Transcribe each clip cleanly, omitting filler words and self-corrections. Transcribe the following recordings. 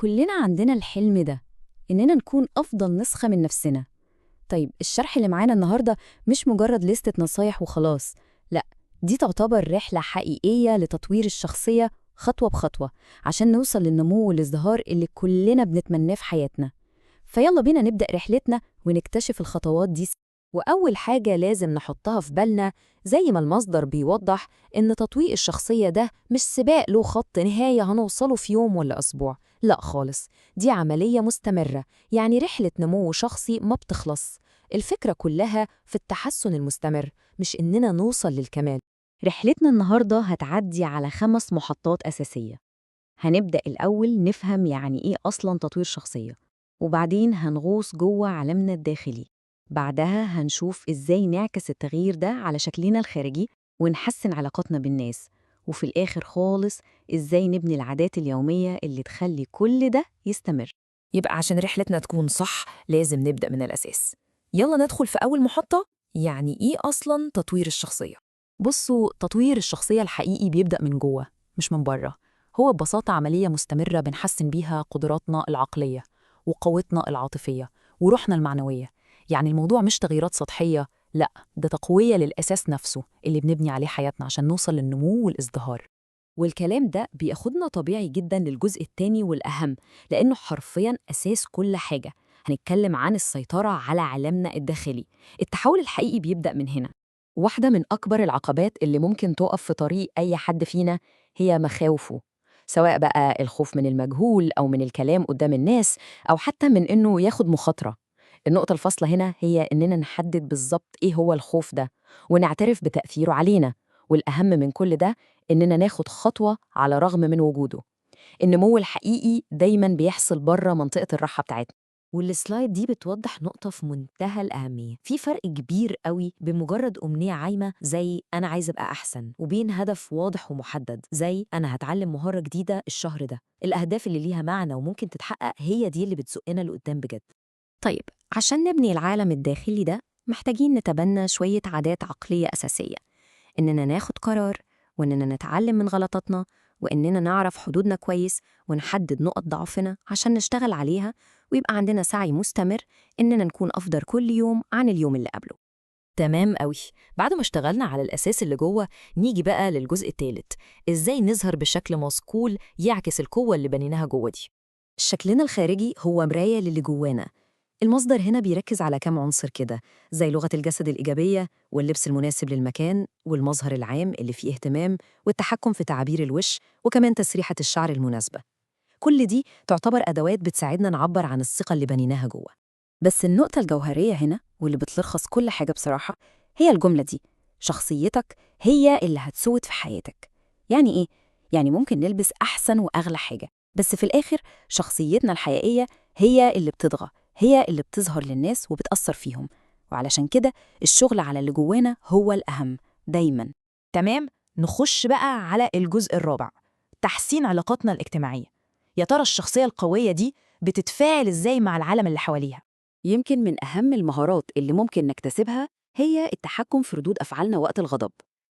كلنا عندنا الحلم ده، إننا نكون أفضل نسخة من نفسنا. طيب الشرح اللي معانا النهاردة مش مجرد لستة نصايح وخلاص، لأ، دي تعتبر رحلة حقيقية لتطوير الشخصية خطوة بخطوة عشان نوصل للنمو والازدهار اللي كلنا بنتمناه في حياتنا. فيلا بينا نبدأ رحلتنا ونكتشف الخطوات دي. وأول حاجة لازم نحطها في بالنا، زي ما المصدر بيوضح، إن تطوير الشخصية ده مش سباق له خط نهاية هنوصله في يوم ولا أسبوع، لأ خالص، دي عملية مستمرة، يعني رحلة نمو شخصي ما بتخلص. الفكرة كلها في التحسن المستمر، مش إننا نوصل للكمال. رحلتنا النهاردة هتعدي على 5 محطات أساسية. هنبدأ الأول نفهم يعني إيه أصلاً تطوير شخصية، وبعدين هنغوص جوه عالمنا الداخلي. بعدها هنشوف إزاي نعكس التغيير ده على شكلنا الخارجي ونحسن علاقاتنا بالناس، وفي الآخر خالص إزاي نبني العادات اليومية اللي تخلي كل ده يستمر. يبقى عشان رحلتنا تكون صح لازم نبدأ من الأساس. يلا ندخل في أول محطة، يعني إيه أصلاً تطوير الشخصية؟ بصوا، تطوير الشخصية الحقيقي بيبدأ من جوه مش من بره. هو ببساطة عملية مستمرة بنحسن بيها قدراتنا العقلية وقوتنا العاطفية وروحنا المعنوية. يعني الموضوع مش تغييرات سطحية، لأ، ده تقوية للأساس نفسه اللي بنبني عليه حياتنا عشان نوصل للنمو والازدهار. والكلام ده بياخدنا طبيعي جدا للجزء التاني والأهم، لأنه حرفيا أساس كل حاجة. هنتكلم عن السيطرة على عالمنا الداخلي. التحول الحقيقي بيبدأ من هنا. واحدة من أكبر العقبات اللي ممكن تقف في طريق أي حد فينا هي مخاوفه، سواء بقى الخوف من المجهول أو من الكلام قدام الناس أو حتى من إنه ياخد مخاطرة. النقطة الفاصلة هنا هي إننا نحدد بالظبط إيه هو الخوف ده ونعترف بتأثيره علينا، والأهم من كل ده إننا ناخد خطوة على رغم من وجوده. النمو الحقيقي دايماً بيحصل بره منطقة الراحة بتاعتنا. والسلايد دي بتوضح نقطة في منتهى الأهمية. في فرق كبير قوي بين مجرد أمنية عايمة زي أنا عايز أبقى أحسن، وبين هدف واضح ومحدد زي أنا هتعلم مهارة جديدة الشهر ده. الأهداف اللي ليها معنى وممكن تتحقق هي دي اللي بتزقنا لقدام بجد. طيب، عشان نبني العالم الداخلي ده محتاجين نتبنى شوية عادات عقلية أساسية، إننا ناخد قرار، وإننا نتعلم من غلطاتنا، وإننا نعرف حدودنا كويس ونحدد نقط ضعفنا عشان نشتغل عليها، ويبقى عندنا سعي مستمر إننا نكون أفضل كل يوم عن اليوم اللي قبله. تمام قوي. بعد ما اشتغلنا على الأساس اللي جوه، نيجي بقى للجزء الثالث، إزاي نظهر بشكل مصقول يعكس القوة اللي بنيناها جوه دي. شكلنا الخارجي هو مراية للي جوانا. المصدر هنا بيركز على كام عنصر كده، زي لغة الجسد الإيجابية واللبس المناسب للمكان والمظهر العام اللي فيه اهتمام والتحكم في تعابير الوش وكمان تسريحة الشعر المناسبة. كل دي تعتبر أدوات بتساعدنا نعبر عن الثقة اللي بنيناها جوه. بس النقطة الجوهرية هنا واللي بتلخص كل حاجة بصراحة هي الجملة دي: شخصيتك هي اللي هتسود في حياتك. يعني إيه؟ يعني ممكن نلبس أحسن وأغلى حاجة، بس في الآخر شخصيتنا الحقيقية هي اللي بتطغى، هي اللي بتظهر للناس وبتأثر فيهم. وعلشان كده الشغل على اللي جوانا هو الأهم دايماً. تمام، نخش بقى على الجزء الرابع، تحسين علاقاتنا الاجتماعية. يا ترى الشخصية القوية دي بتتفاعل إزاي مع العالم اللي حواليها؟ يمكن من أهم المهارات اللي ممكن نكتسبها هي التحكم في ردود أفعالنا وقت الغضب.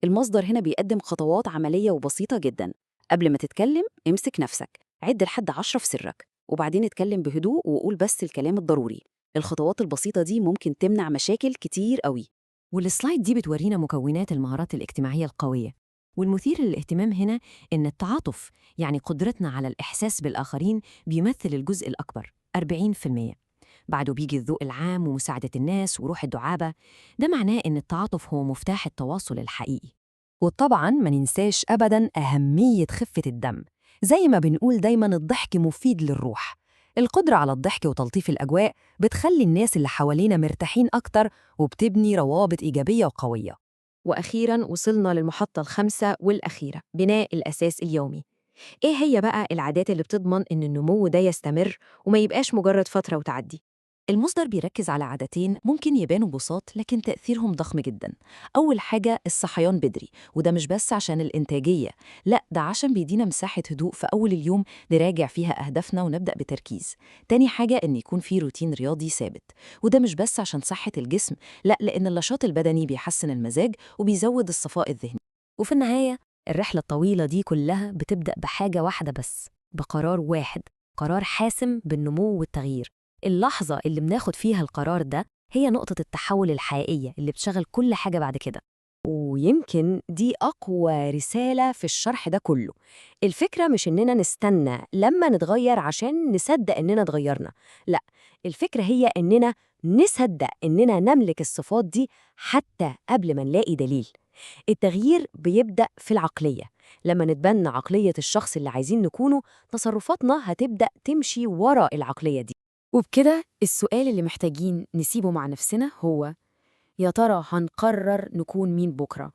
المصدر هنا بيقدم خطوات عملية وبسيطة جدا. قبل ما تتكلم امسك نفسك، عد لحد 10 في سرك، وبعدين اتكلم بهدوء وقول بس الكلام الضروري. الخطوات البسيطة دي ممكن تمنع مشاكل كتير قوي. والسلايد دي بتورينا مكونات المهارات الاجتماعية القوية. والمثير للاهتمام هنا إن التعاطف، يعني قدرتنا على الإحساس بالآخرين، بيمثل الجزء الأكبر 40%. بعده بيجي الذوق العام ومساعدة الناس وروح الدعابة. ده معناه إن التعاطف هو مفتاح التواصل الحقيقي. وطبعاً ما ننساش أبداً أهمية خفة الدم. زي ما بنقول دايماً، الضحك مفيد للروح. القدرة على الضحك وتلطيف الأجواء بتخلي الناس اللي حوالينا مرتاحين أكتر وبتبني روابط إيجابية وقوية. وأخيراً وصلنا للمحطة الخامسة والأخيرة، بناء الأساس اليومي. إيه هي بقى العادات اللي بتضمن إن النمو ده يستمر وما يبقاش مجرد فترة وتعدي؟ المصدر بيركز على عادتين ممكن يبانوا بساط لكن تأثيرهم ضخم جدا. أول حاجة الصحيان بدري، وده مش بس عشان الإنتاجية، لأ، ده عشان بيدينا مساحة هدوء في أول اليوم نراجع فيها أهدافنا ونبدأ بتركيز. تاني حاجة إن يكون في روتين رياضي ثابت، وده مش بس عشان صحة الجسم، لأ، لأن النشاط البدني بيحسن المزاج وبيزود الصفاء الذهني. وفي النهاية الرحلة الطويلة دي كلها بتبدأ بحاجة واحدة بس، بقرار واحد: قرار حاسم بالنمو والتغيير. اللحظة اللي بناخد فيها القرار ده هي نقطة التحول الحقيقية اللي بتشغل كل حاجة بعد كده. ويمكن دي أقوى رسالة في الشرح ده كله. الفكرة مش إننا نستنى لما نتغير عشان نصدق إننا اتغيرنا، لأ، الفكرة هي إننا نصدق إننا نملك الصفات دي حتى قبل ما نلاقي دليل. التغيير بيبدأ في العقلية. لما نتبنى عقلية الشخص اللي عايزين نكونه، تصرفاتنا هتبدأ تمشي ورا العقلية دي. وبكده السؤال اللي محتاجين نسيبه مع نفسنا هو: يا ترى هنقرر نكون مين بكرة؟